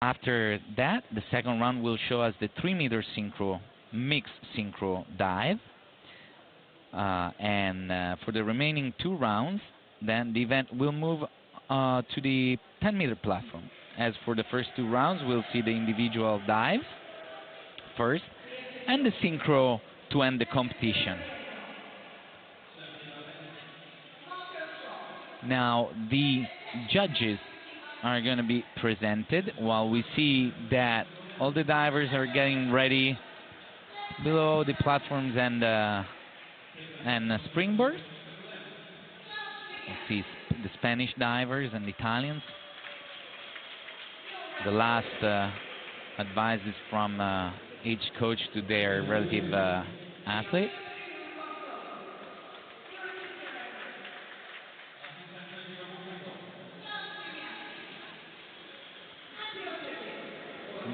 After that, the second round will show us the 3-meter synchro, mixed synchro dive. And for the remaining 2 rounds, then the event will move to the 10-meter platform. As for the first 2 rounds, we'll see the individual dives first, and the synchro to end the competition. Now, the judges are going to be presented while we see that all the divers are getting ready below the platforms and springboards. You see the Spanish divers and the Italians. The last advice is from each coach to their relative athlete.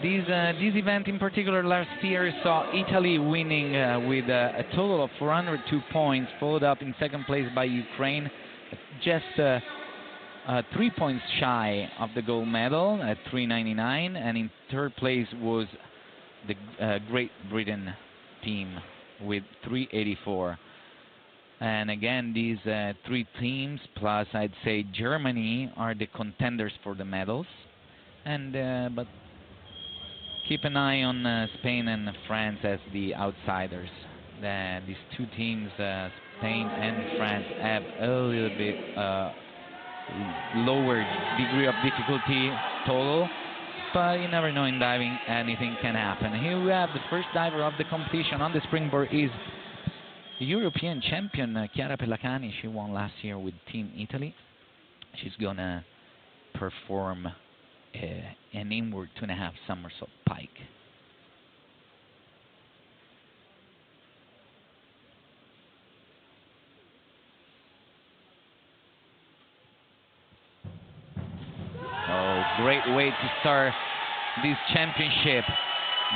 This event in particular last year saw Italy winning with a total of 402 points, followed up in second place by Ukraine, just 3 points shy of the gold medal at 399, and in third place was the Great Britain team with 384. And again, these 3 teams, plus I'd say Germany, are the contenders for the medals. And but keep an eye on Spain and France as the outsiders. These 2 teams, Spain and France, have a little bit lower degree of difficulty total, but you never know in diving, anything can happen. Here we have the first diver of the competition on the springboard is the European champion Chiara Pellacani. She won last year with Team Italy. She's gonna perform an inward 2.5 somersault pike. Oh, great way to start this championship.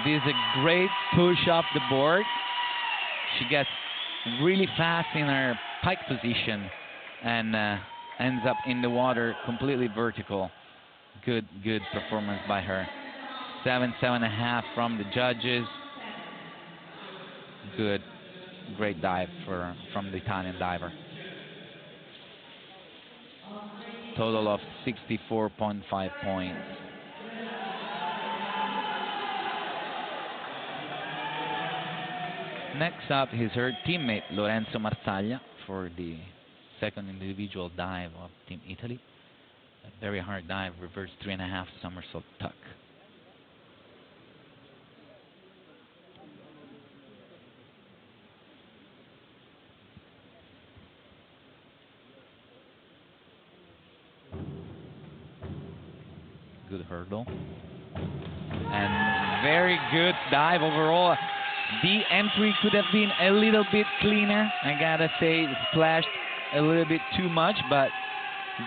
This is a great push off the board. She gets really fast in her pike position and ends up in the water completely vertical. Good performance by her. 7.5 from the judges. Great dive from the Italian diver. Total of 64.5 points. Next up is her teammate Lorenzo Marsaglia for the second individual dive of Team Italy. A very hard dive, reverse 3.5 somersault tuck. Good hurdle. And very good dive overall. The entry could have been a little bit cleaner. I gotta say, it splashed a little bit too much, but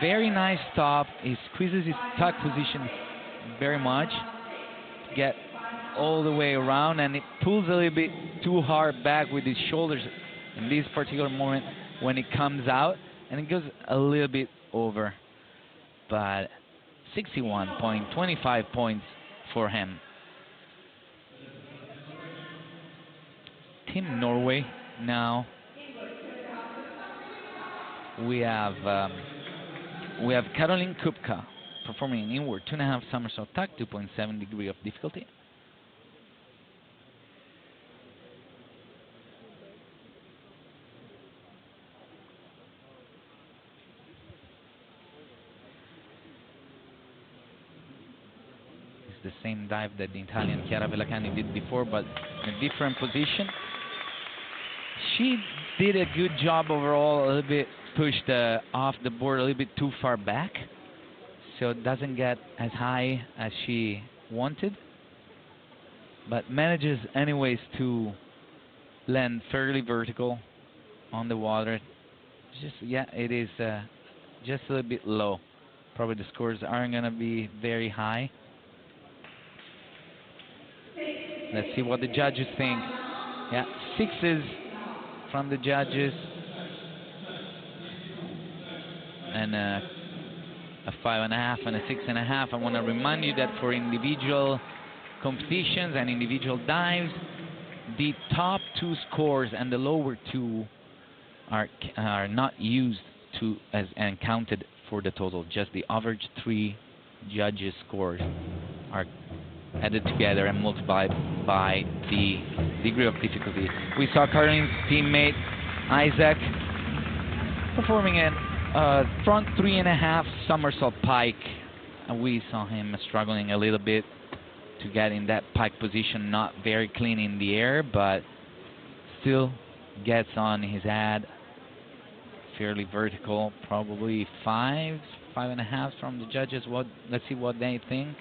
very nice stop. He squeezes his tuck position very much to get all the way around, and it pulls a little bit too hard back with his shoulders in this particular moment when it comes out, and it goes a little bit over. But 61.25 points for him. Team Norway now. We have Caroline Kupka performing an inward 2.5 somersault tuck, 2.7 degree of difficulty. It's the same dive that the Italian Chiara Pellacani did before, but in a different position. She did a good job overall, a little bit pushed off the board a little bit too far back, so it doesn't get as high as she wanted, but manages anyways to land fairly vertical on the water. Just, yeah, it is just a little bit low. Probably the scores aren't going to be very high. Let's see what the judges think. Yeah, 6s from the judges, and a 5.5 and a 6.5. I want to remind you that for individual competitions and individual dives, the top 2 scores and the lower 2 are not used and counted for the total. Just the average 3 judges' scores are added together and multiplied by the degree of difficulty. We saw Caroline's teammate Isaac performing a front 3.5 somersault pike, and we saw him struggling a little bit to get in that pike position, not very clean in the air, but still gets on his head, fairly vertical, probably 5.5 from the judges. Let's see what they think.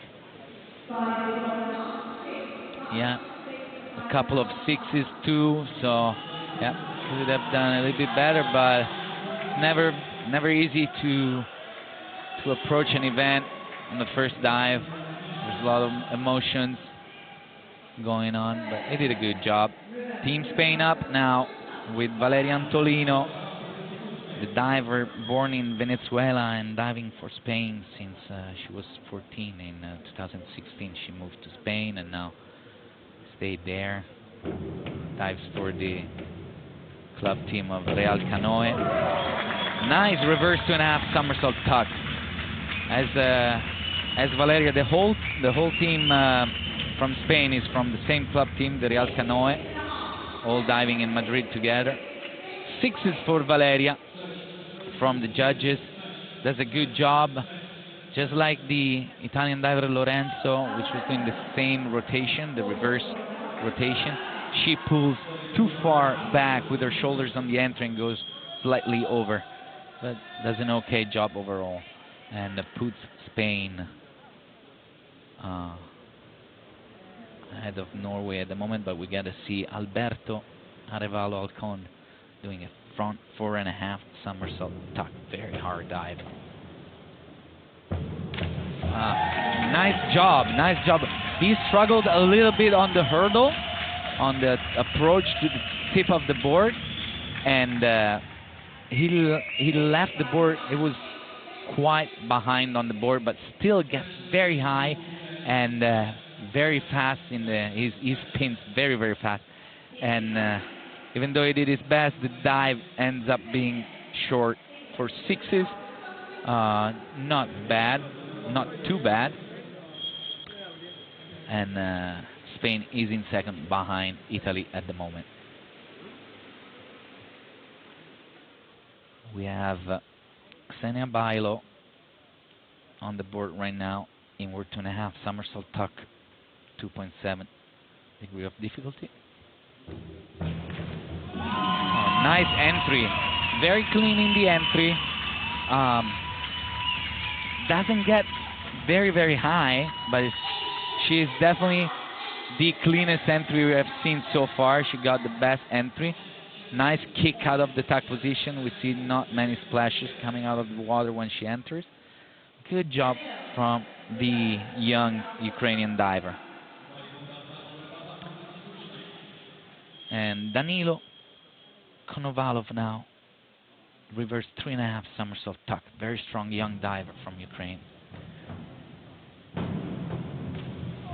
Yeah, a couple of 6s too, so yeah, could have done a little bit better, but never easy to approach an event on the first dive. There's a lot of emotions going on, but he did a good job. Team Spain up now with Valeria Antolino, the diver born in Venezuela and diving for Spain since she was 14. In 2016 she moved to Spain and now stayed there. Dives for the club team of Real Canoe. Nice reverse 2.5 somersault tuck. As Valeria, the whole team from Spain is from the same club team, the Real Canoe, all diving in Madrid together. 6s for Valeria from the judges. Does a good job, just like the Italian diver Lorenzo, which was doing the same rotation, the reverse rotation. She pulls too far back with her shoulders on the entry and goes slightly over, but does an okay job overall, and puts Spain ahead of Norway at the moment. But we got to see Alberto Arevalo Alcon doing a front 4.5 somersault tuck, very hard dive. Nice job. He struggled a little bit on the hurdle, on the approach to the tip of the board, and he left the board. It was quite behind on the board, but still gets very high and very fast in he spins very fast, and even though he did his best, the dive ends up being short for 6s. Not bad, not too bad, and Spain is in second behind Italy at the moment. We have Xenia Bailo on the board right now, inward 2.5 somersault tuck, 2.7 degree of difficulty. Nice entry, very clean in the entry. Doesn't get very high, but she's definitely the cleanest entry we have seen so far. She got the best entry. Nice kick out of the tuck position. We see not many splashes coming out of the water when she enters. Good job from the young Ukrainian diver. And Danilo Konovalov now, reverse 3.5 somersault tuck. Very strong young diver from Ukraine.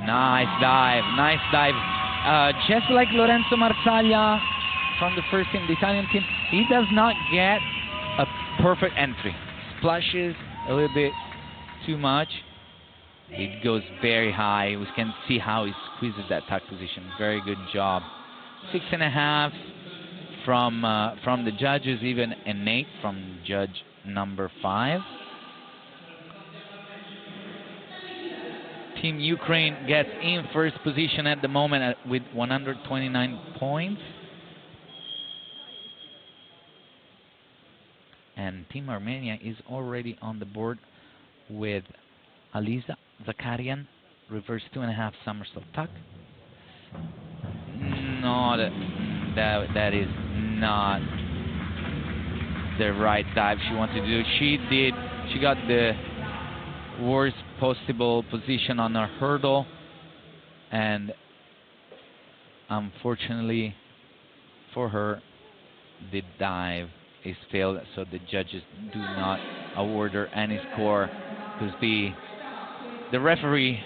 Nice dive. Just like Lorenzo Marsaglia from the first team, the Italian team, he does not get a perfect entry. Splashes a little bit too much. It goes very high. We can see how he squeezes that tuck position. Very good job. 6.5 from the judges, even an 8 from judge number 5. Team Ukraine gets in first position at the moment with 129 points. And Team Armenia is already on the board with Aliza Zakarian, reverse 2.5 somersault tuck. No, that is not the right dive she wanted to do. She got the worst possible position on her hurdle, and unfortunately for her, the dive is failed, so the judges do not award her any score because the referee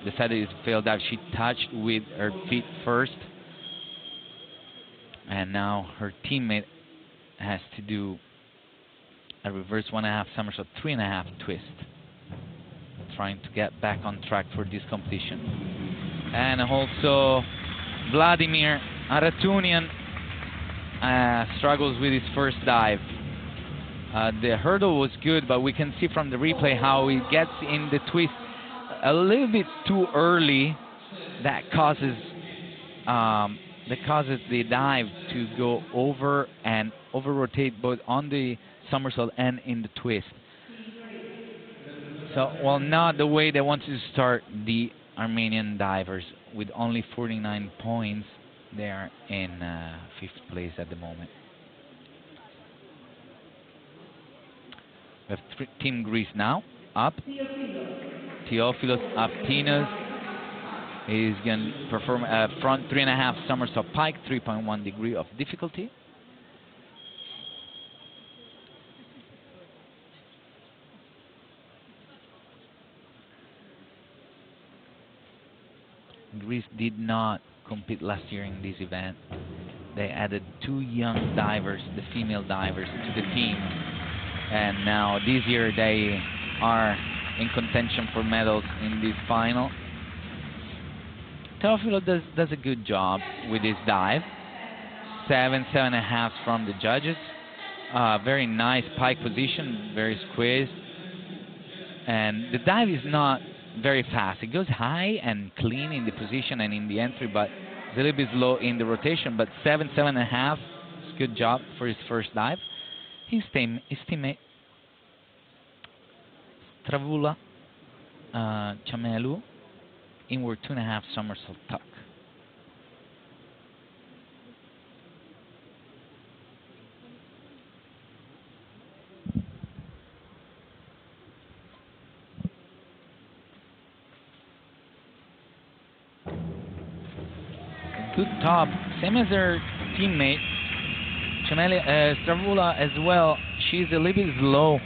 decided it's a failed dive. She touched with her feet first, and now her teammate has to do a reverse 1.5 somersault, 3.5 twist, trying to get back on track for this competition. And also Vladimir Aratunian struggles with his first dive. The hurdle was good, but we can see from the replay how he gets in the twist a little bit too early. That causes the dive to go over and over-rotate both on the somersault and in the twist. So, well, not the way they wanted to start the Armenian divers. With only 49 points, they are in 5th place at the moment. We have Team Greece now, up. Theofilos Aptinos is going to perform a front 3.5 somersault pike, 3.1 degree of difficulty. Greece did not compete last year in this event. They added 2 young divers, the female divers, to the team. And now this year they are in contention for medals in this final. Teofilo does a good job with his dive. 7.5 from the judges. Very nice pike position, very squeezed. And the dive is not very fast. It goes high and clean in the position and in the entry, but it's a little bit slow in the rotation. But 7.5, it's a good job for his first dive. His teammate Stravula Chamelu, inward 2.5 somersault tuck. Good top, same as her teammate Stravula as well. She's a little bit slow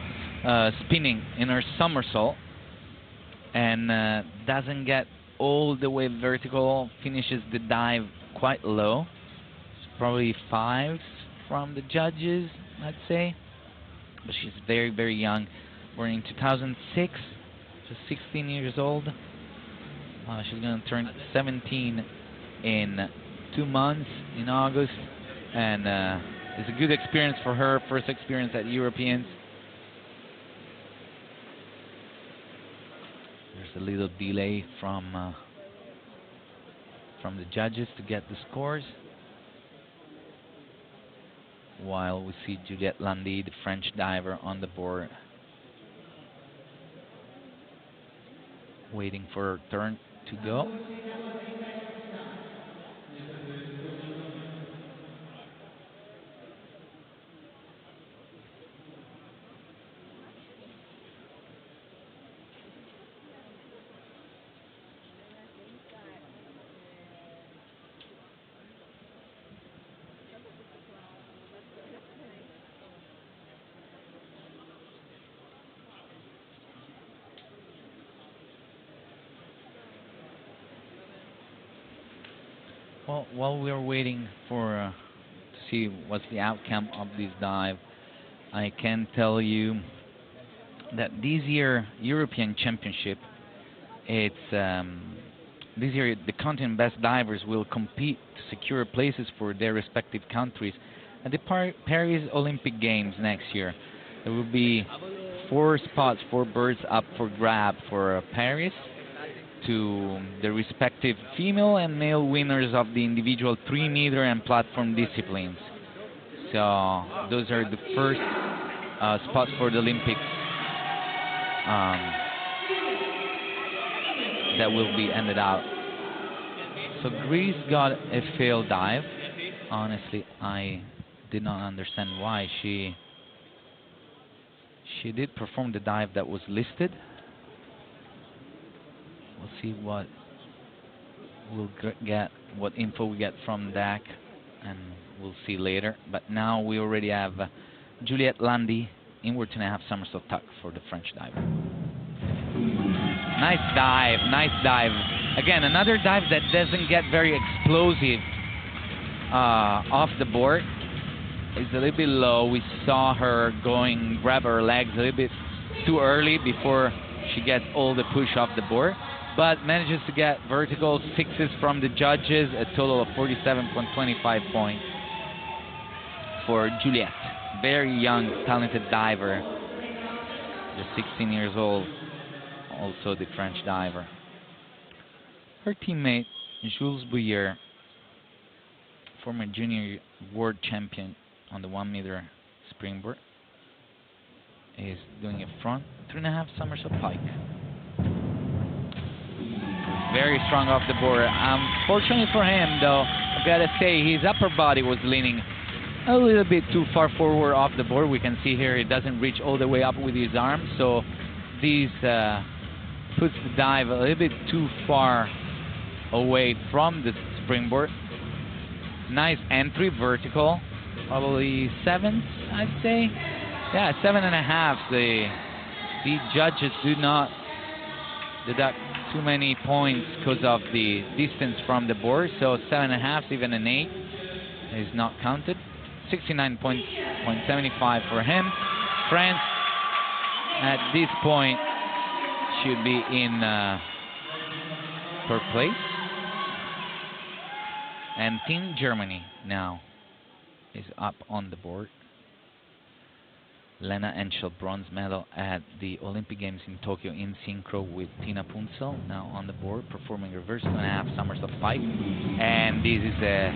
spinning in her somersault and doesn't get all the way vertical, finishes the dive quite low. It's probably 5s from the judges, I'd say. But she's very, very young. Born in 2006, she's 16 years old. She's going to turn 17 in 2 months in August, and it's a good experience for her, first experience at Europeans. There's a little delay from the judges to get the scores, while we see Juliette Landy, the French diver, on the board, waiting for her turn to go. Well, while we're waiting for to see what's the outcome of this dive, I can tell you that this year European Championship, it's this year the continent best divers will compete to secure places for their respective countries at the Paris Olympic Games next year. There will be 4 spots, 4 birds up for grab for Paris, to the respective female and male winners of the individual 3-meter and platform disciplines. So those are the first spots for the Olympics that will be ended out. So Greece got a failed dive. Honestly, I did not understand why. She did perform the dive that was listed. We'll see what we'll get, what info we get from DAC, and we'll see later. But now we already have Juliette Landy inward 2.5 somersault tuck for the French diver. Nice dive, nice dive. Again, another dive that doesn't get very explosive off the board. It's a little bit low. We saw her grab her legs a little bit too early before she gets all the push off the board, but manages to get vertical 6s from the judges, a total of 47.25 points for Juliette. Very young, talented diver, just 16 years old, also the French diver. Her teammate, Jules Bouyer, former junior world champion on the 1 meter springboard, is doing a front 3.5 somersault pike. Very strong off the board. Fortunately for him, though, I've got to say his upper body was leaning a little bit too far forward off the board. We can see here it doesn't reach all the way up with his arms, so this puts the dive a little bit too far away from the springboard. Nice entry, vertical, probably 7, I'd say. Yeah, 7.5. The judges do not deduct too many points because of the distance from the board, so 7.5, even an 8 is not counted. 69.75 for him. France at this point should be in third place. And Team Germany now is up on the board. Lena Henschel, bronze medal at the Olympic Games in Tokyo in synchro with Tina Punzel, now on the board, performing reverse 2.5 somersault pike. And this is a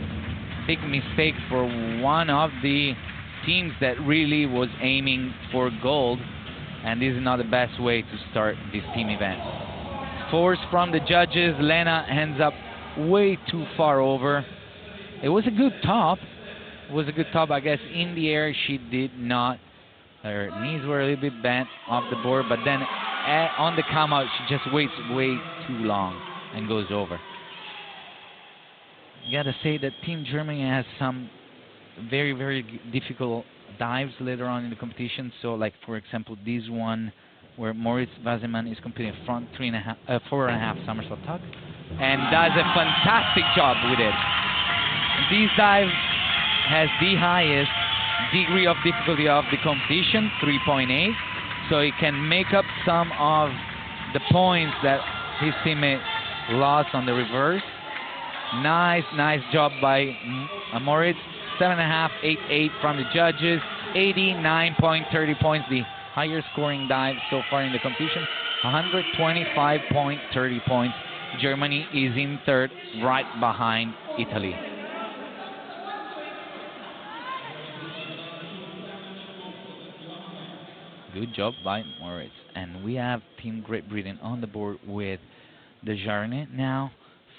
big mistake for one of the teams that really was aiming for gold, and this is not the best way to start this team event. Force from the judges. Lena ends up way too far over. It was a good top. I guess in the air she did not. Her knees were a little bit bent off the board, but then on the come out she just waits way too long and goes over. You gotta say that Team Germany has some very, very difficult dives later on in the competition. So, like for example, this one where Moritz Wasemann is competing front 4.5 somersault tuck and does a fantastic job with it. This dive has the highest degree of difficulty of the competition, 3.8. So he can make up some of the points that his teammate lost on the reverse. Nice job by Moritz. 7.5, 8.8 from the judges. 89.30 points, the highest scoring dive so far in the competition. 125.30 points. Germany is in third, right behind Italy. Good job by Moritz. And we have Team Great Britain on the board with Desjardins now.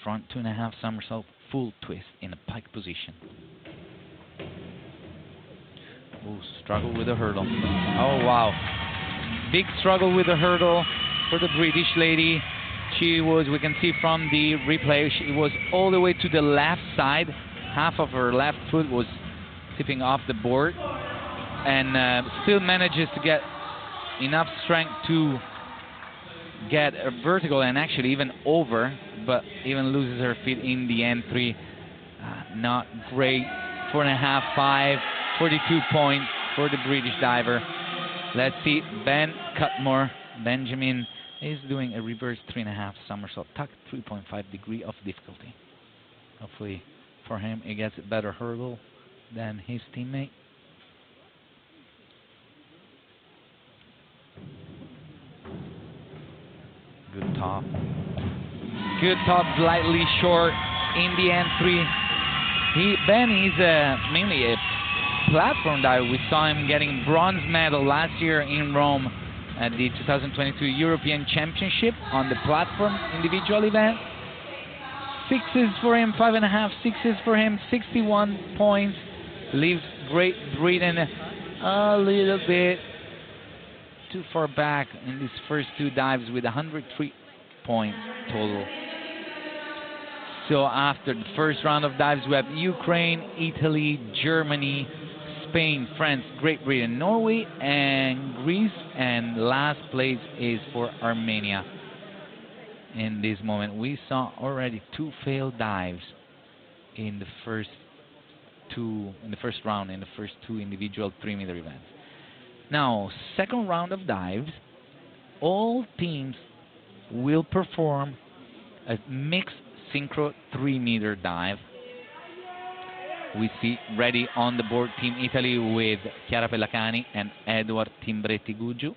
Front 2.5 somersault, full twist in a pike position. Oh, struggle with the hurdle. Oh, wow. Big struggle with the hurdle for the British lady. She was, we can see from the replay, she was all the way to the left side. Half of her left foot was tipping off the board. And still manages to get enough strength to get a vertical and actually even over, but even loses her feet in the entry. Not great. 4.5, 5, 42 points for the British diver. Let's see, Ben Cutmore, Benjamin, is doing a reverse 3.5 somersault tuck, 3.5 degree of difficulty. Hopefully for him he gets a better hurdle than his teammate. Good top. Good top, slightly short in the entry. Ben is mainly a platform diver. We saw him getting bronze medal last year in Rome at the 2022 European Championship on the platform individual event. 6s for him, 5.5, 6s for him, 61 points. Leaves Great Britain a little bit too far back in these first two dives with 103 points total. So after the first round of dives, we have Ukraine, Italy, Germany, Spain, France, Great Britain, Norway, and Greece. And last place is for Armenia. In this moment, we saw already 2 failed dives in the first round, in the first 2 individual 3-meter events. Now, second round of dives, all teams will perform a mixed synchro 3-meter dive. We see ready on the board Team Italy with Chiara Pellacani and Edward Timbretti Guggiu.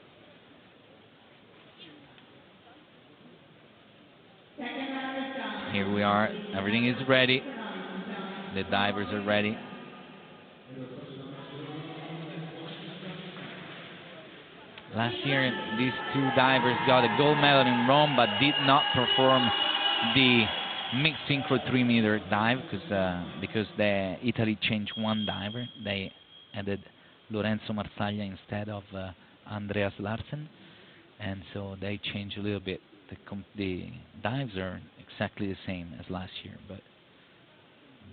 Here we are, everything is ready. The divers are ready. Last year, these 2 divers got a gold medal in Rome, but did not perform the mixed synchro 3-meter dive because Italy changed 1 diver. They added Lorenzo Marsaglia instead of Andreas Larsen, and so they changed a little bit. The dives are exactly the same as last year, but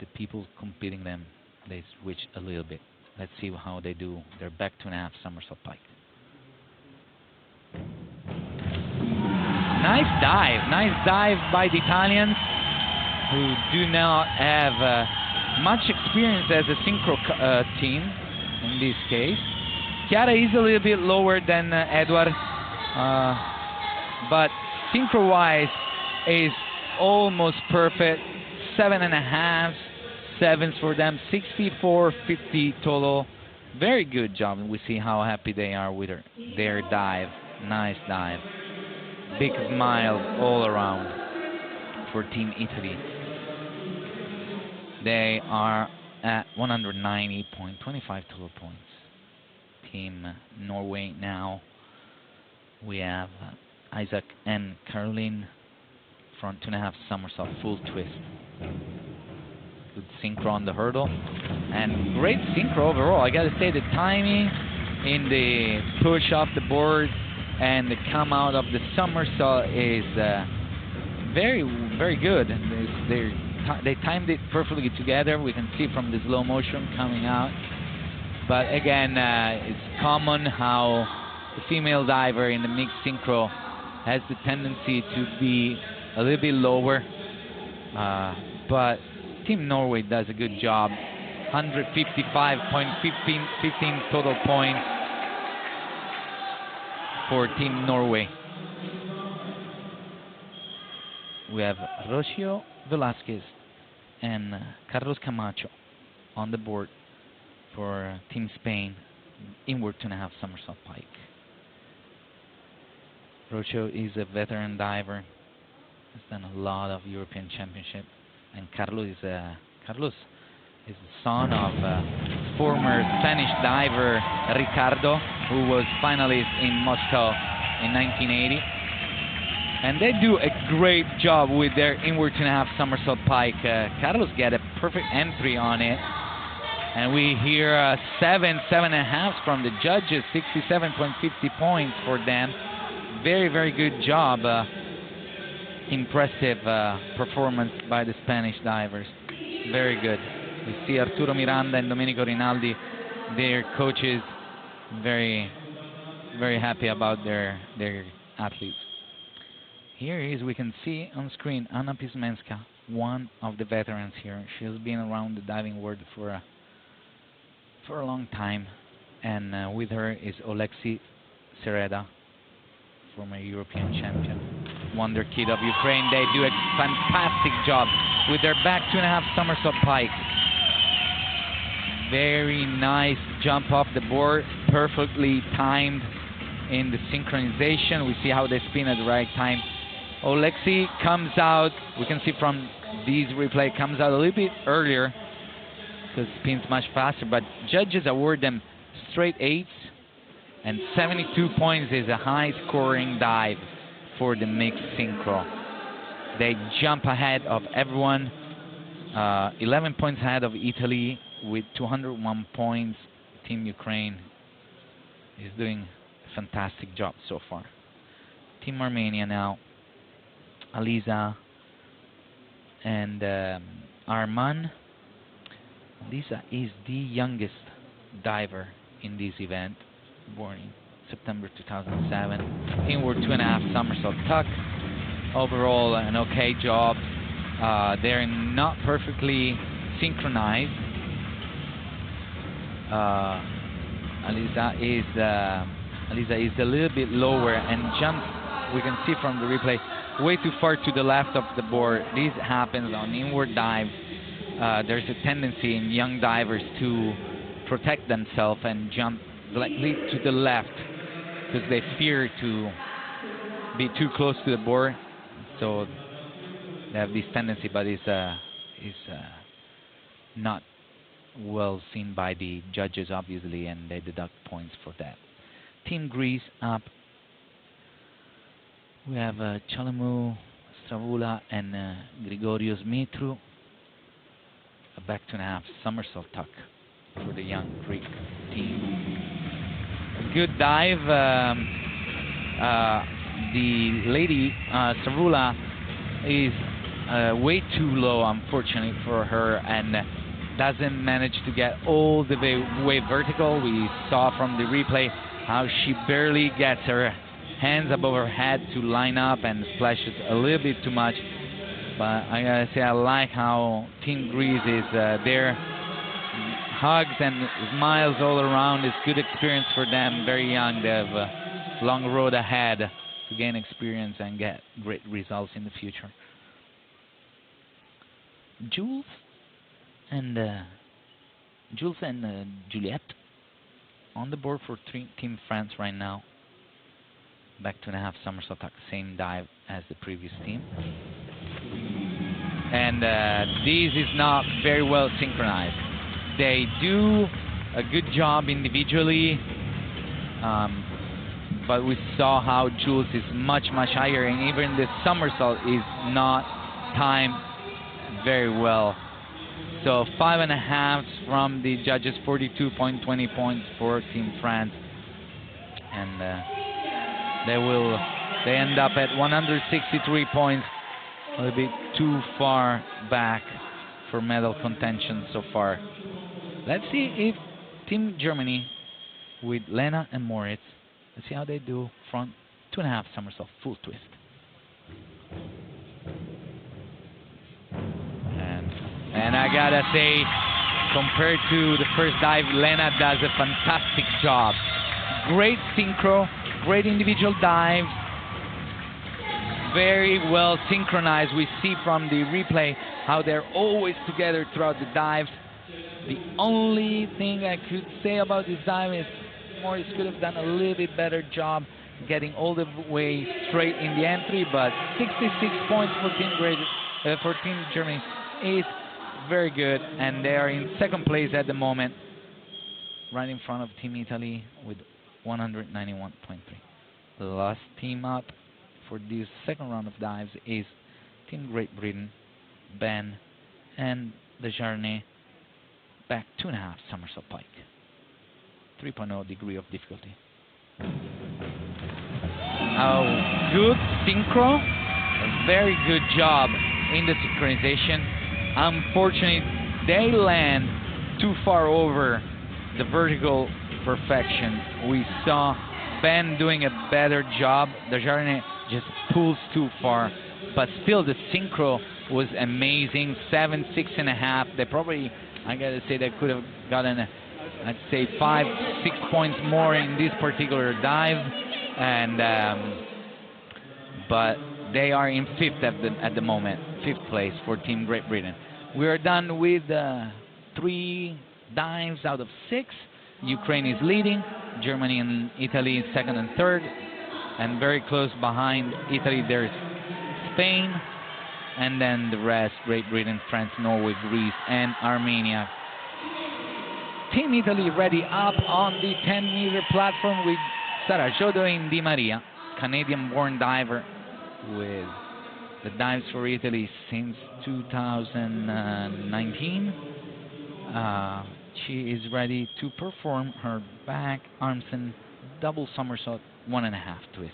the people competing them, they switch a little bit. Let's see how they do their back 2.5 somersault pike. Nice dive by the Italians, who do not have much experience as a synchro team in this case. Chiara is a little bit lower than Edward, but synchro-wise is almost perfect. 7.5 sevens for them, 64.50 total. Very good job. We see how happy they are with their dive. Nice dive. Big smiles all around for Team Italy. They are at 190.25 total points. Team Norway now. We have Isaac and Caroline front 2.5 somersault full twist. Good synchro on the hurdle and great synchro overall. I gotta say, the timing in the push off the board and the come out of the somersault is very, very good. They timed it perfectly together. We can see from the slow motion coming out. But again, it's common how the female diver in the mixed synchro has the tendency to be a little bit lower. But Team Norway does a good job. 155.15 total points for Team Norway. We have Rocio Velasquez and Carlos Camacho on the board for Team Spain, inward 2.5 somersault pike. Rocio is a veteran diver. Has done a lot of European Championship, and Carlos is the son of former Spanish diver Ricardo, who was finalist in Moscow in 1980. And they do a great job with their inward 2.5 somersault pike. Carlos get a perfect entry on it, and we hear 7.5 from the judges, 67.50 points for them. Very, very good job. Impressive performance by the Spanish divers. Very good. We see Arturo Miranda and Domenico Rinaldi, their coaches, very, very happy about their athletes. Here is, we can see on screen, Anna Pismenska, one of the veterans here. She has been around the diving world for a long time, and with her is Oleksiy Sereda, former European champion, wonder kid of Ukraine. They do a fantastic job with their back 2.5 somersault pike. Very nice jump off the board, perfectly timed in the synchronization. We see how they spin at the right time. Oleksiy comes out, we can see from these replay, comes out a little bit earlier because spins much faster, but judges award them straight 8s, and 72 points is a high scoring dive for the mixed synchro. They jump ahead of everyone, 11 points ahead of Italy with 201 points. Team Ukraine is doing a fantastic job so far. Team Armenia now, Aliza and Arman. Aliza is the youngest diver in this event, born in September 2007. Inward 2.5 somersault tuck. Overall, an okay job. They're not perfectly synchronized. Alisa is a little bit lower and jumps. We can see from the replay way too far to the left of the board. This happens on inward dives. There's a tendency in young divers to protect themselves and jump slightly to the left because they fear to be too close to the board. So they have this tendency, but it's not well seen by the judges, obviously, and they deduct points for that. Team Greece up. We have Chalemu, Stravula, and Grigorios Mitru. A back 2.5 somersault tuck for the young Greek team. A good dive. The lady, Stravula, is way too low, unfortunately for her, and doesn't manage to get all the way vertical. We saw from the replay how she barely gets her hands above her head to line up and splashes a little bit too much. But I gotta say, I like how Team Greece is there. Hugs and smiles all around. It's good experience for them. Very young. They have a long road ahead to gain experience and get great results in the future. Jules and Juliette on the board for Team France right now. Back 2.5 somersault tuck, same dive as the previous team. And this is not very well synchronized. They do a good job individually, but we saw how Jules is much higher, and even the somersault is not timed very well. So 5.5 from the judges, 42.20 points for Team France, and they end up at 163 points, a little bit too far back for medal contention so far. Let's see if Team Germany with Lena and Moritz, let's see how they do front 2.5 somersault full twist. And I gotta say, compared to the first dive, Lena does a fantastic job. Great synchro, great individual dives, very well synchronized. We see from the replay how they're always together throughout the dives. The only thing I could say about this dive is Moritz could have done a little bit better job getting all the way straight in the entry, but 66 points for Team Germany is very good, and they are in second place at the moment, right in front of Team Italy with 191.3. The last team up for this second round of dives is Team Great Britain, Ben and Desjardins, back 2.5 somersault pike, 3.0 degree of difficulty. A good synchro, a very good job in the synchronization. Unfortunately, they land too far over the vertical perfection. We saw Ben doing a better job. Desjardins just pulls too far, but still the synchro was amazing. 7, 6.5. They probably, I gotta say, they could have gotten, I'd say 5, 6 points more in this particular dive, and but they are in 5th at the moment, 5th place for Team Great Britain. We are done with 3 dives out of 6. Ukraine is leading, Germany and Italy second and third, and very close behind Italy there's Spain, and then the rest, Great Britain, France, Norway, Greece, and Armenia. Team Italy ready up on the 10-meter platform with Sara Jodo Di Maria, Canadian-born diver with the dives for Italy since 2019. She is ready to perform her back armson double somersault 1.5 twist.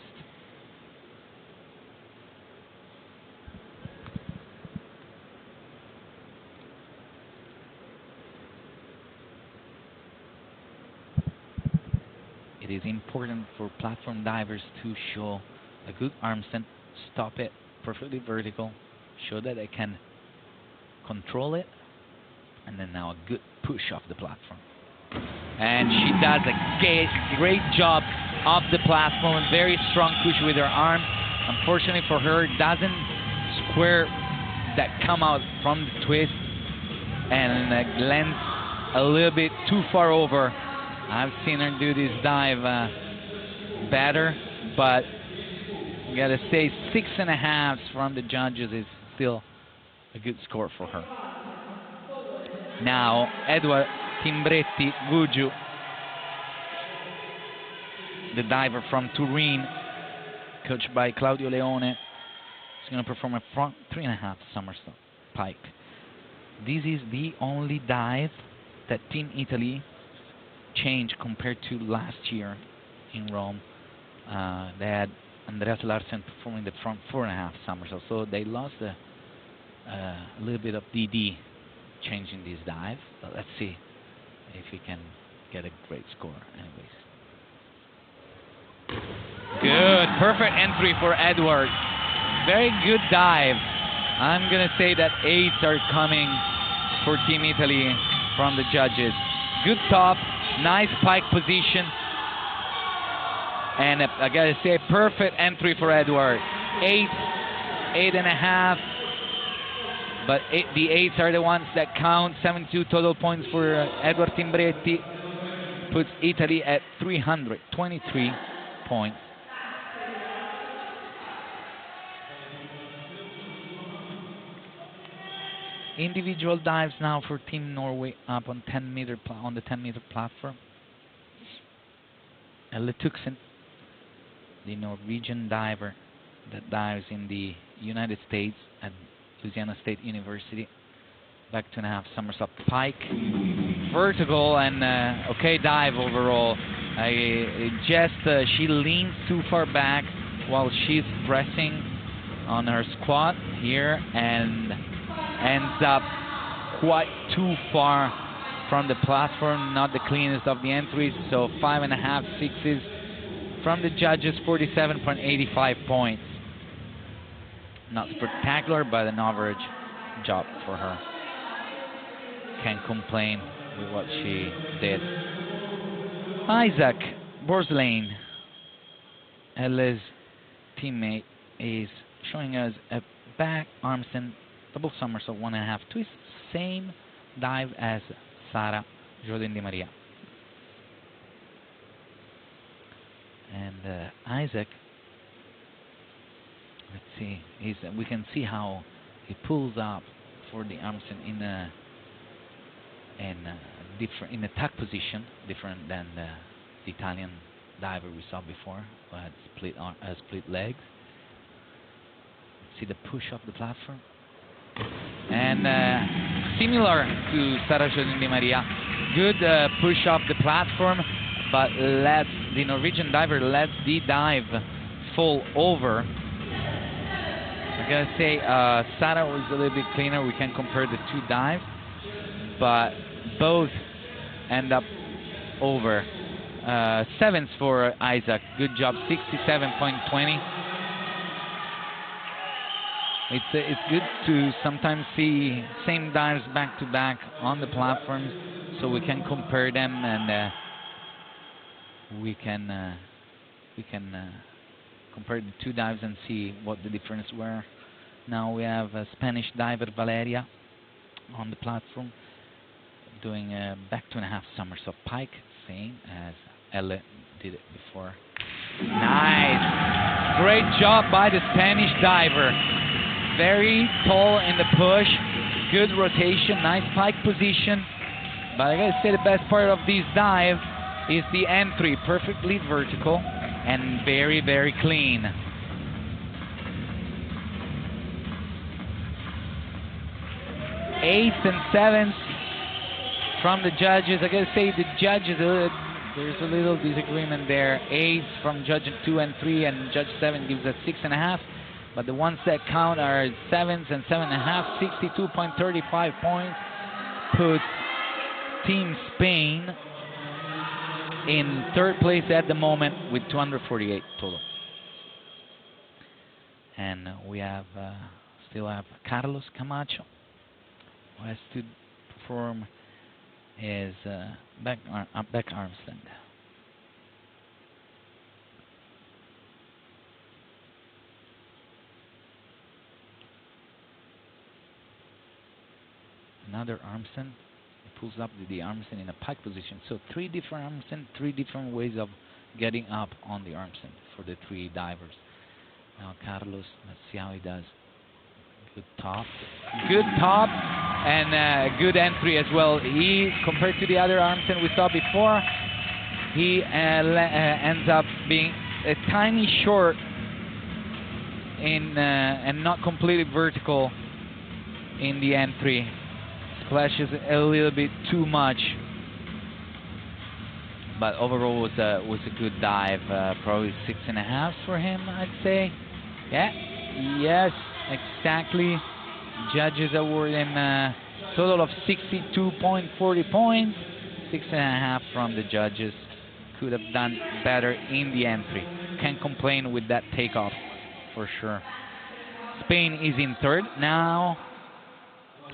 it is important for platform divers to show a good arm stand, stop it perfectly vertical, show that they can control it, and then now a good push off the platform. And she does a great job off the platform, very strong push with her arm. Unfortunately for her, doesn't square that come out from the twist and lands a little bit too far over. I've seen her do this dive better, but I gotta say 6.5 from the judges is still a good score for her. Now Edward Timbretti Gugiu, the diver from Turin, coached by Claudio Leone, is going to perform a front 3.5 somersault pike. This is the only dive that Team Italy changed compared to last year in Rome. They had Andreas Larsen performing the front 4.5 somersault, so they lost a little bit of DD changing this dive. But let's see if we can get a great score anyways. Good, perfect entry for Edward. Very good dive. I'm going to say that 8s are coming for Team Italy from the judges. Good top, nice pike position. And I got to say, perfect entry for Edward. 8, 8.5. But the 8s are the ones that count. 72 total points for Edward Timbretti. Puts Italy at 323 points. Individual dives now for Team Norway up on 10-meter on the 10-meter platform. Elle Tuxen, the Norwegian diver that dives in the United States at Louisiana State University. Back 2.5 somersault pike, vertical, and okay dive overall. She leans too far back while she's pressing on her squat here and ends up quite too far from the platform, not the cleanest of the entries, so 5.5, 6s from the judges, 47.85 points. Not spectacular, but an average job for her. Can't complain with what she did. Isaac Borslane, Elle's teammate, is showing us a back arm stand double somersault 1.5 twist, same dive as Sara Jordan Di Maria. And Isaac, let's see, we can see how he pulls up for the arm stand in a tuck position, different than the Italian diver we saw before, who had split legs. See the push off the platform. And similar to Sara Jordan Di Maria, good push off the platform, but the Norwegian diver lets the dive fall over. I gotta say, Sara was a little bit cleaner. We can compare the two dives, but both end up over. 7s for Isaac. Good job, 67.20. It's good to sometimes see same dives back to back on the platforms, so we can compare them and we can compare the two dives and see what the difference were. Now we have a Spanish diver, Valeria, on the platform doing a back 2.5 somersault pike, same as Elle did it before. Nice, great job by the Spanish diver. Very tall in the push, good rotation, nice pike position. But I gotta say, the best part of this dive is the entry, perfectly vertical and very, very clean. 8s and 7s from the judges. I gotta say, the judges, there's a little disagreement there. 8s from judge 2 and 3, and judge 7 gives us 6.5. But the ones that count are 7s and 7.5, 62.35 points. Puts Team Spain in third place at the moment with 248 total. And we have still have Carlos Camacho, who has to perform his back arm stand. Another arm stand. He pulls up the arm stand in a pike position. So 3 different arm stand, 3 different ways of getting up on the arm stand for the 3 divers. Now Carlos, let's see how he does. Good top, and good entry as well. He, compared to the other arm stand we saw before, he ends up being a tiny short in and not completely vertical in the entry. Splashes a little bit too much, but overall was a good dive. Probably 6.5 for him, I'd say. Yeah, yes, exactly. Judges award him a total of 62.40 points. 6.5 from the judges. Could have done better in the entry. Can't complain with that takeoff for sure. Spain is in third now.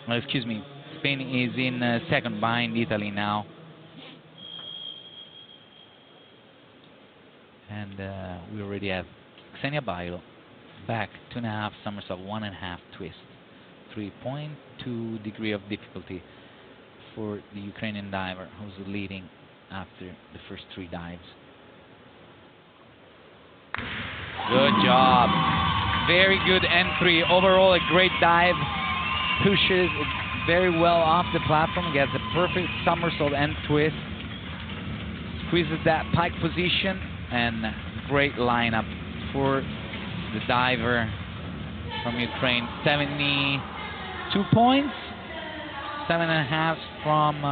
Excuse me. Spain is in second behind Italy now. And we already have Xenia Bailo back 2.5 somersault, 1.5 twist. 3.2 degree of difficulty for the Ukrainian diver who's leading after the first 3 dives. Good job. Very good entry. Overall, a great dive. Pushes very well off the platform. Gets a perfect somersault and twist. Squeezes that pike position. And great lineup for the diver from Ukraine. 72 points. 7.5 from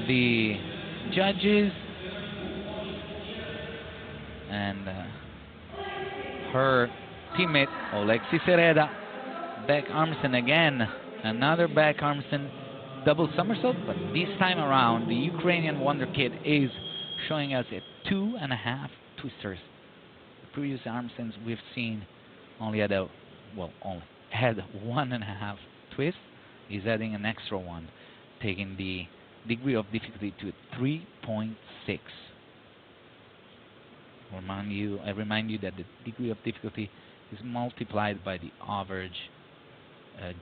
the judges. And her teammate, Oleksiy Sereda, back armstand again. Another back armstand double somersault, but this time around, the Ukrainian wonder kid is showing us a 2.5 twisters. The previous armstands we've seen only had only had 1.5 twist. He's adding an extra one, taking the degree of difficulty to 3.6. I remind you that the degree of difficulty is multiplied by the average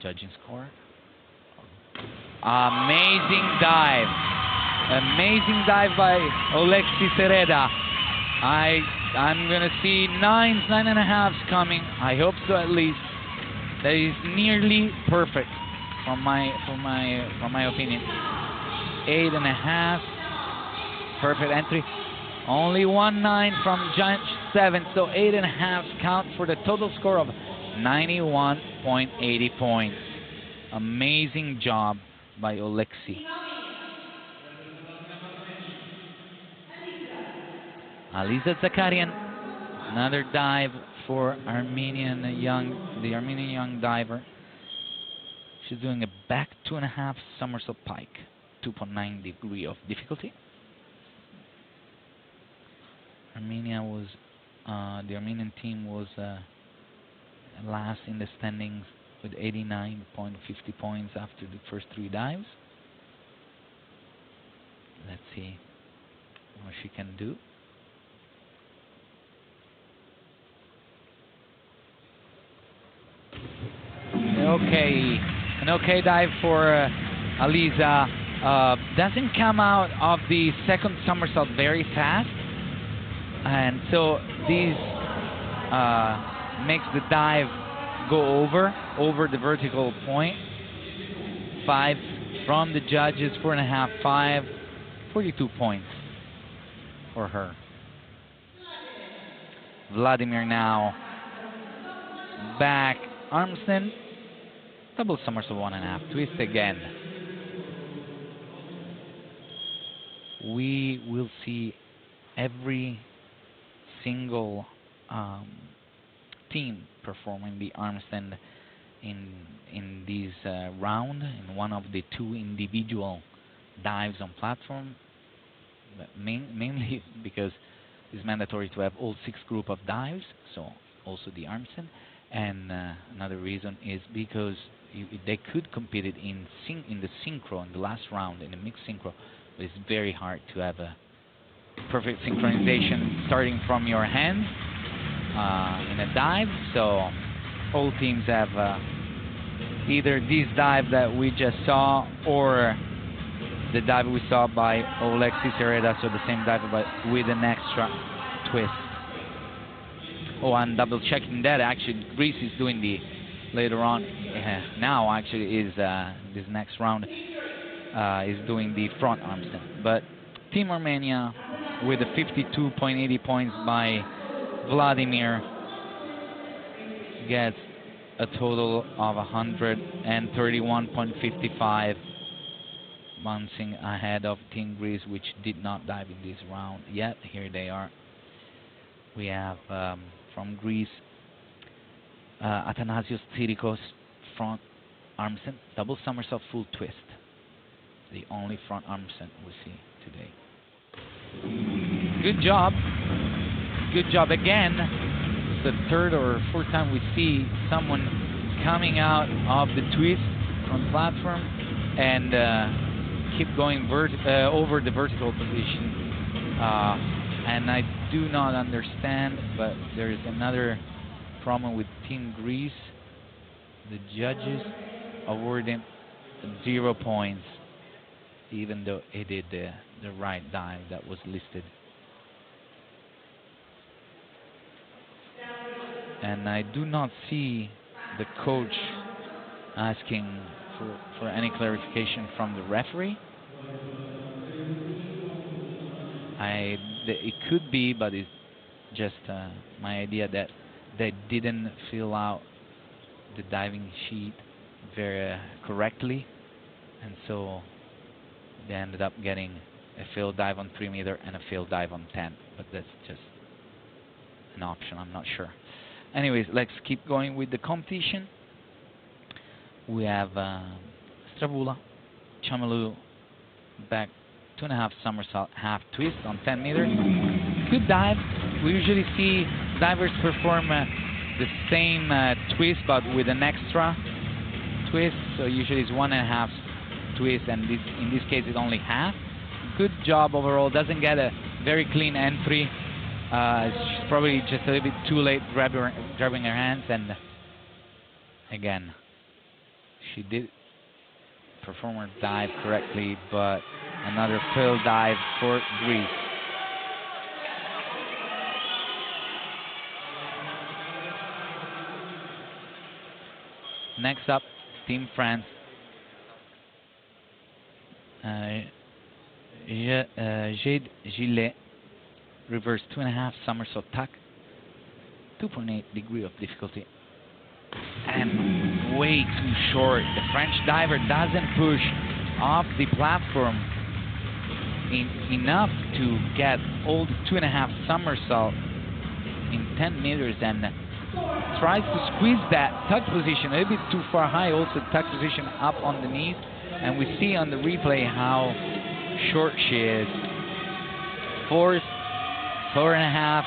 judging score. Amazing dive. Amazing dive by Oleksiy Sereda. I'm gonna see 9.5s coming. I hope so at least. That is nearly perfect from my opinion. 8.5. Perfect entry. Only 1.9 from Judge 7, so 8.5 count for the total score of 91.80 points. Amazing job by Oleksiy. Aliza Zakarian, another dive for the Armenian young diver. She's doing a back 2.5 somersault pike, 2.9 degree of difficulty. The Armenian team was last in the standings with 89.50 points after the first 3 dives. Let's see what she can do. Okay, an okay dive for Aliza. Doesn't come out of the second somersault very fast, and so this makes the dive go over the vertical point. 5 from the judges, 4.5, 5, 42 points for her. Vladimir now back armstand, double somersault 1.5 twist again. We will see every single team performing the armstand in this round, in one of the 2 individual dives on platform. mainly because it's mandatory to have all 6 group of dives, so also the armstand. And another reason is because they could compete it in the synchro, in the last round, in the mixed synchro. But it's very hard to have a perfect synchronization starting from your hands in a dive. So all teams have either this dive that we just saw or the dive we saw by Oleg Cicereda, so the same dive but with an extra twist. Oh, I'm double checking that. Actually, Greece is doing the later on. Now, actually, is this next round is doing the front armstand. But Team Armenia with the 52.80 points by Vladimir gets a total of 131.55, bouncing ahead of Team Greece, which did not dive in this round yet. Here they are. We have from Greece Athanasios Tsirikos, front armstand, double somersault full twist. The only front armstand we see today. Good job. Good job again. It's the third or fourth time we see someone coming out of the twist on platform and keep going over the vertical position. And I do not understand, but there is another problem with Team Greece. The judges awarded 0 points, even though he did the right dive that was listed. And I do not see the coach asking for any clarification from the referee. It could be, but it's just my idea that they didn't fill out the diving sheet very correctly, and so they ended up getting a failed dive on 3 meter and a failed dive on 10. But that's just an option. I'm not sure. Anyways, let's keep going with the competition. We have Stravula, Chamelu back 2.5 somersault, half twist on 10 meters. Good dive. We usually see divers perform the same twist, but with an extra twist. So usually it's 1.5 twist, and in this case it's only half. Good job overall. Doesn't get a very clean entry. She's probably just a little bit too late grabbing her hands, and again, she did perform her dive correctly, but another failed dive for Greece. Next up, Team France. Jade Gillet, reverse 2.5 somersault tuck, 2.8 degree of difficulty, and way too short. The French diver doesn't push off the platform enough to get all the 2.5 somersault in 10 meters, and tries to squeeze that tuck position a little bit too far high, also tuck position up on the knees, and we see on the replay how short she is. 4.5,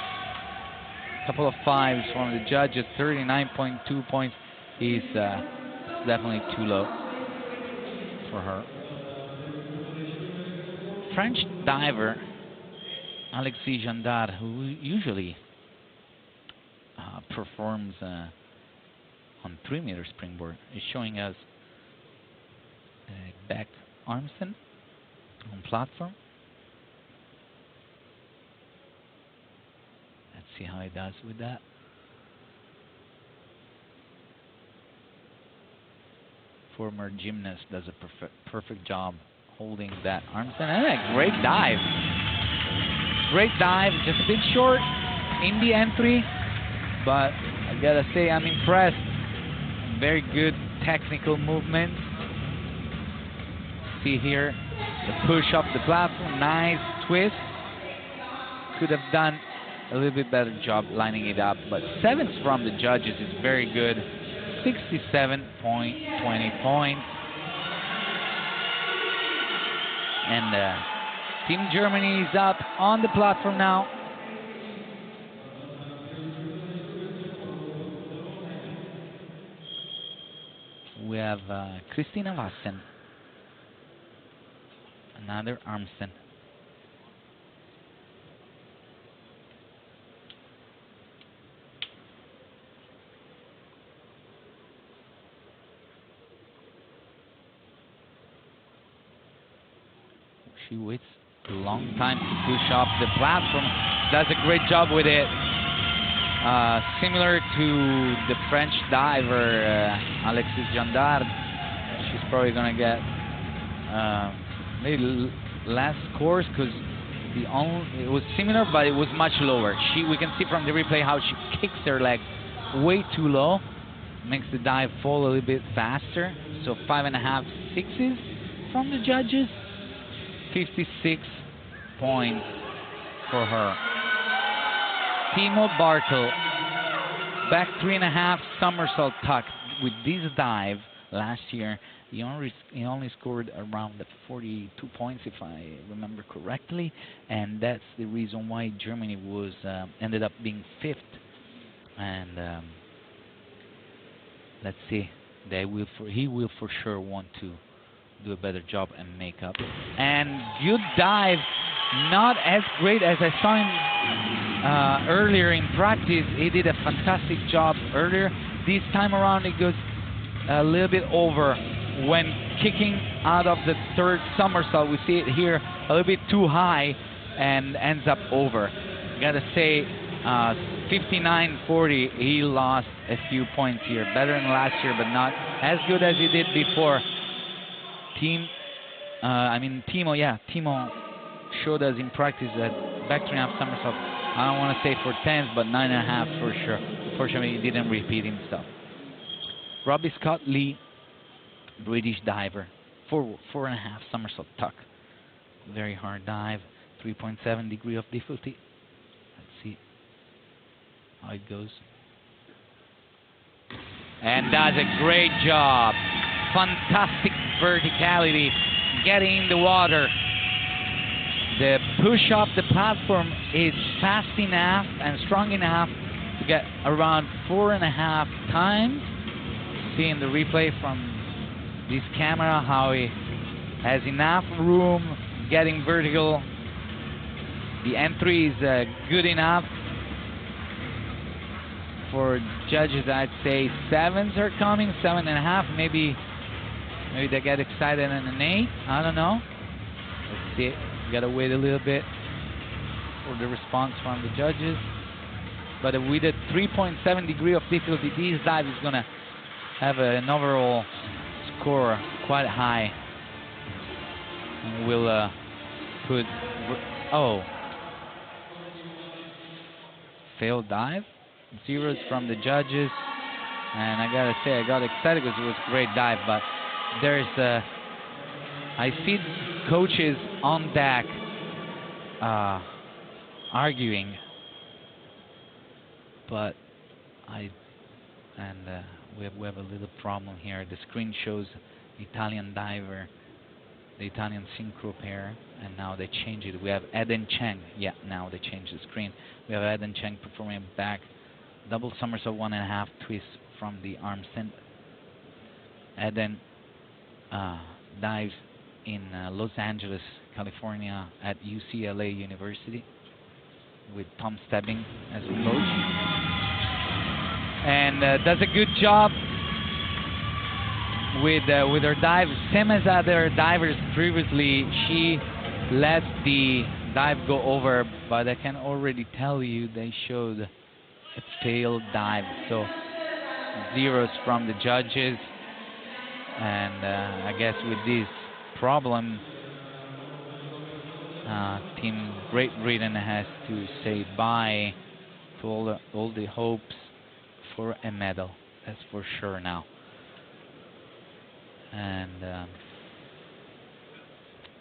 couple of 5s from the judges. 39.2 points is definitely too low for her. French diver Alexis Gendard, who usually performs on 3 meter springboard, is showing us a back armstand on platform. Let's see how he does with that. Former gymnast does a perfect job holding that armstand, and a great dive. Great dive, just a bit short in the entry, but I gotta say I'm impressed. Very good technical movements. See here the push up the platform, nice twist. Could have done a little bit better job lining it up, but 7s from the judges is very good. 67.20 points. And Team Germany is up on the platform now. We have Christina Wassen, another Armsten. She waits a long time to push up the platform. Does a great job with it. Similar to the French diver Alexis Jandard. She's probably going to get maybe less scores because it was similar, but it was much lower. We can see from the replay how she kicks her leg way too low, makes the dive fall a little bit faster. So 5.5 sixes from the judges. 56 points for her. Timo Bartel, back 3.5 somersault tuck. With this dive last year, he only scored around 42 points, if I remember correctly, and that's the reason why Germany was ended up being 5th. And let's see, he will for sure want to do a better job and make up. And good dive, not as great as I saw him earlier in practice. He did a fantastic job earlier. This time around it goes a little bit over when kicking out of the third somersault. We see it here a little bit too high and ends up over. Gotta say, 59-40, he lost a few points here. Better than last year, but not as good as he did before. Timo showed us in practice that back 3.5 somersault, I don't want to say for 10s, but 9.5 for sure. Unfortunately, he didn't repeat himself. Robbie Scott Lee, British diver, 4.5 somersault tuck. Very hard dive, 3.7 degree of difficulty. Let's see how it goes. And does a great job. Fantastic verticality, getting in the water. The push off the platform is fast enough and strong enough to get around 4.5 times. See in the replay from this camera how he has enough room getting vertical. The entry is good enough. For judges, I'd say 7s are coming, 7.5, maybe they get excited in an 8. I don't know. Let's see. We gotta wait a little bit for the response from the judges. But with a 3.7 degree of difficulty, this dive is gonna have an overall score quite high. And we'll put failed dive. 0s from the judges. And I gotta say, I got excited because it was a great dive, but there's I see coaches on deck arguing, but we have a little problem here. The screen shows Italian diver, the Italian synchro pair, and now they change it. We have Eden Cheng. Yeah, now they change the screen. We have Eden Cheng performing back double somersault 1.5 twist from the Armsten. Eden dives in Los Angeles, California at UCLA University with Tom Stebbing as a coach. And does a good job with her dive. Same as other divers previously, she let the dive go over, but I can already tell you they showed a failed dive. So 0s from the judges. And I guess with this problem, Team Great Britain has to say bye to all the hopes for a medal. That's for sure now. And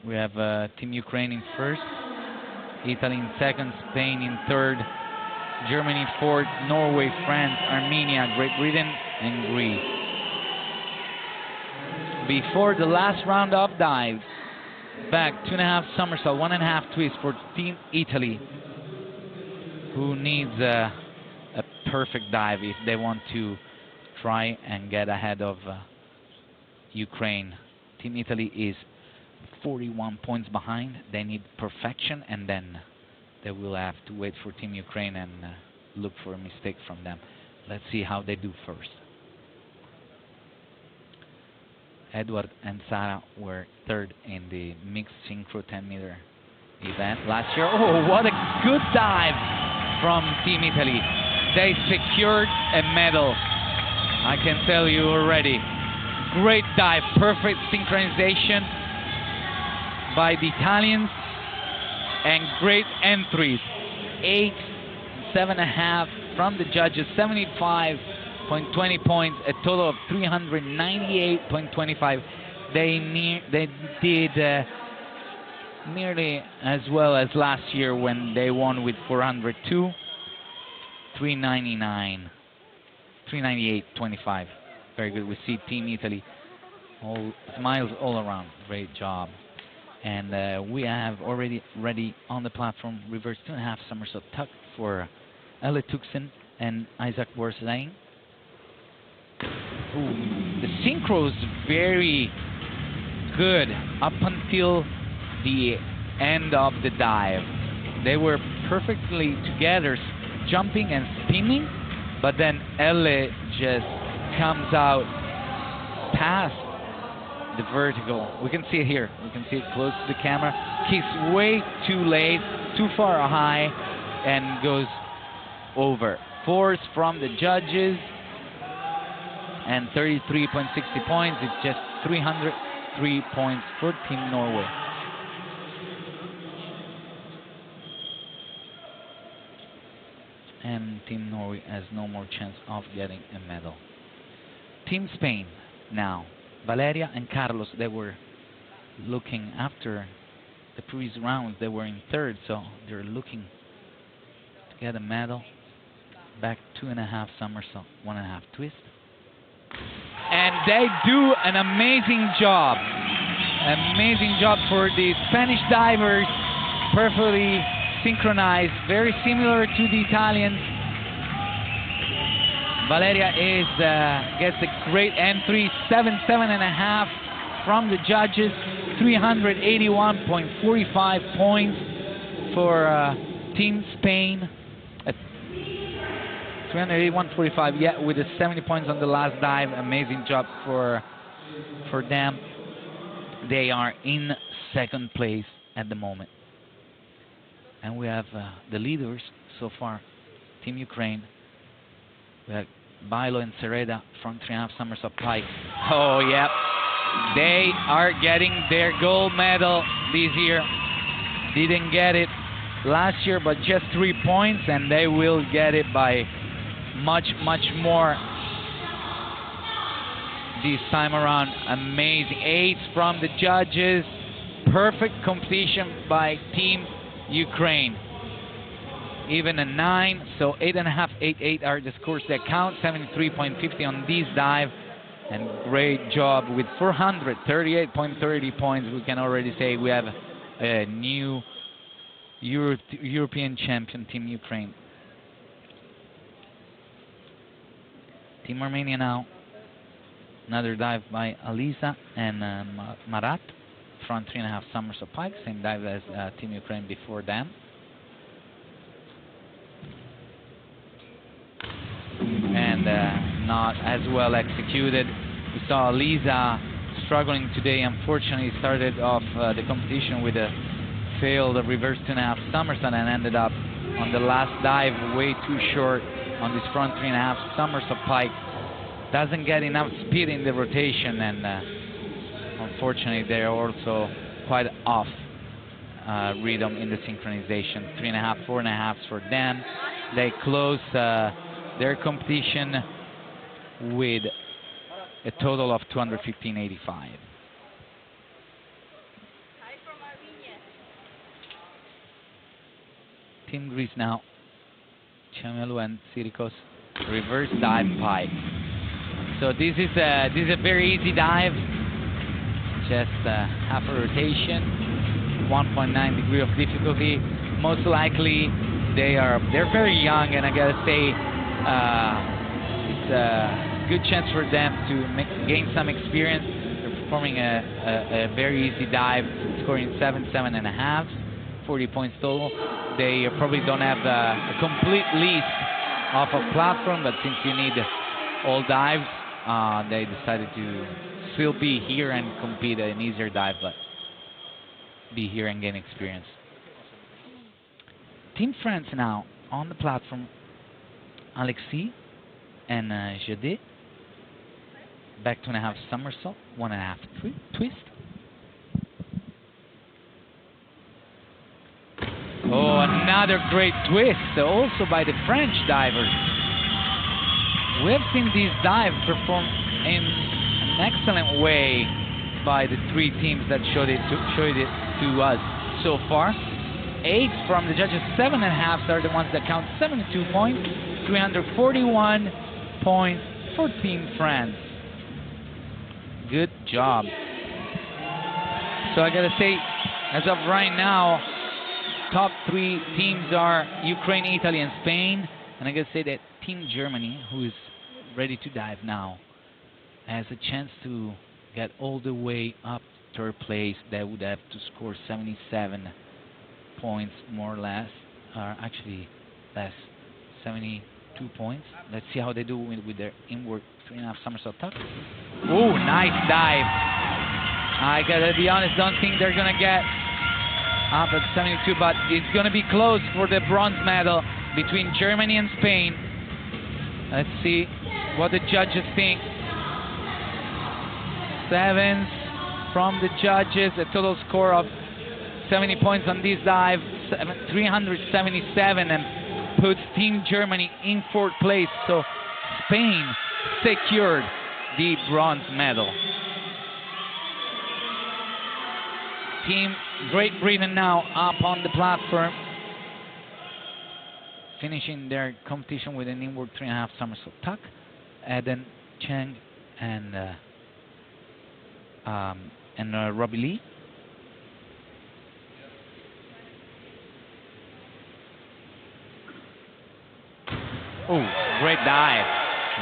we have Team Ukraine in first, Italy in second, Spain in third, Germany fourth, Norway, France, Armenia, Great Britain, and Greece. Before the last round of dives, back, 2.5 somersault, 1.5 twist for Team Italy, who needs a perfect dive if they want to try and get ahead of Ukraine. Team Italy is 41 points behind. They need perfection, and then they will have to wait for Team Ukraine and look for a mistake from them. Let's see how they do first. Edward and Sara were third in the mixed synchro 10-meter event last year. Oh, what a good dive from Team Italy. They secured a medal, I can tell you already. Great dive, perfect synchronization by the Italians, and great entries. 8, 7.5 from the judges, 75.20 points, a total of 398.25. They did nearly as well as last year when they won with 402, 399, 398.25. Very good. We see Team Italy, all smiles all around. Great job. And we have already ready on the platform reverse 2.5 somersault tuck for Elle Tuxen and Isaac Borslein. The synchro is very good up until the end of the dive. They were perfectly together, jumping and spinning, but then Elle just comes out past the vertical. We can see it here. We can see it close to the camera. Kicks way too late, too far high, and goes over. 4s from the judges, and 33.60 points. It's just 303 points for Team Norway. And Team Norway has no more chance of getting a medal. Team Spain now. Valeria and Carlos, they were looking after the previous round. They were in third, so they're looking to get a medal. Back 2.5 somersault, 1.5 twist. And they do an amazing job. Amazing job for the Spanish divers. Perfectly synchronized, very similar to the Italians. Valeria gets a great entry, 7.5 from the judges, 381.45 points for Team Spain. 381.45, yeah, with the 70 points on the last dive. Amazing job for them. They are in second place at the moment. And we have the leaders so far, Team Ukraine. We have Bailo and Sereda from 3.5 somersault pike. Oh, yeah. They are getting their gold medal this year. Didn't get it last year, but just 3 points, and they will get it by much, much more this time around. Amazing. 8 from the judges. Perfect completion by Team Ukraine. Even a 9, so 8.5, 8.8 are the scores that count. 73.50 on this dive, and great job with 438.30 points. We can already say we have a new European champion, Team Ukraine. Team Armenia now. Another dive by Alisa and Marat, front 3.5 somersault pike, same dive as Team Ukraine before them. And not as well executed. We saw Lisa struggling today. Unfortunately, started off the competition with a failed reverse 2.5 somersault and ended up on the last dive way too short on this front 3.5 somersault pike. Doesn't get enough speed in the rotation, and unfortunately they're also quite off rhythm in the synchronization. 3.5, 4.5s for them. They close their competition with a total of 215.85. Team Greece now. Chamelu and Sirikos, reverse dive pike. So this is a very easy dive. Just half a rotation. 1.9 degree of difficulty. Most likely they're very young, and I gotta say it's a good chance for them to gain some experience. They're performing a very easy dive, scoring 7.5, 40 points total. They probably don't have a complete list off a platform, but since you need all dives, they decided to still be here and compete at an easier dive, but be here and gain experience. Team France now on the platform. Alexis and Jade. Back 2.5 somersault, 1.5 twist. Oh, another great twist, also by the French divers. We have seen these dives perform in an excellent way by the three teams that showed it to us so far. 8 from the judges, 7.5 are the ones that count. 72 points, 341 points for Team France. Good job. So I gotta say, as of right now, top 3 teams are Ukraine, Italy, and Spain. And I gotta say that Team Germany, who is ready to dive now, has a chance to get all the way up to third place. They would have to score 77 points, more or less. Actually, less, 72 points. Let's see how they do with their inward 3.5 somersault tuck. Oh, nice dive. I gotta be honest, don't think they're gonna get up at 72, but it's gonna be close for the bronze medal between Germany and Spain. Let's see what the judges think. 7s from the judges, a total score of 70 points on this dive, 377, and puts Team Germany in 4th place. So Spain secured the bronze medal. Team Great Britain now up on the platform, finishing their competition with an inward 3.5 somersault tuck. Eden Cheng and Robbie Lee. Oh, great dive.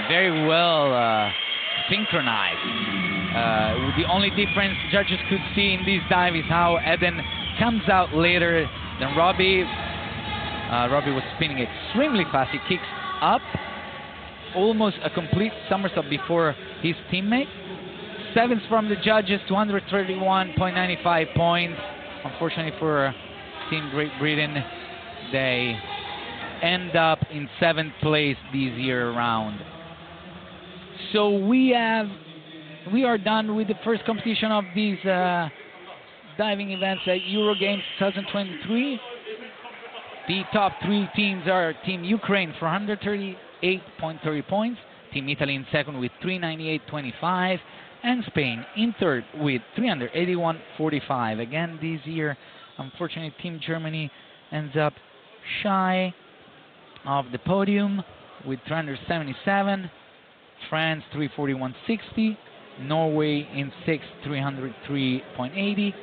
Very well synchronized. The only difference judges could see in this dive is how Eden comes out later than Robbie. Robbie was spinning extremely fast. He kicks up almost a complete somersault before his teammate. 7s from the judges, 231.95 points. Unfortunately for Team Great Britain, they end up in 7th place this year around. So we are done with the first competition of these diving events at Eurogames 2023. The top 3 teams are Team Ukraine for 138.30 points, Team Italy in 2nd with 398.25, and Spain in 3rd with 381.45. Again, this year, unfortunately, Team Germany ends up shy of the podium with 377, France 341.60, Norway in 6th 303.80,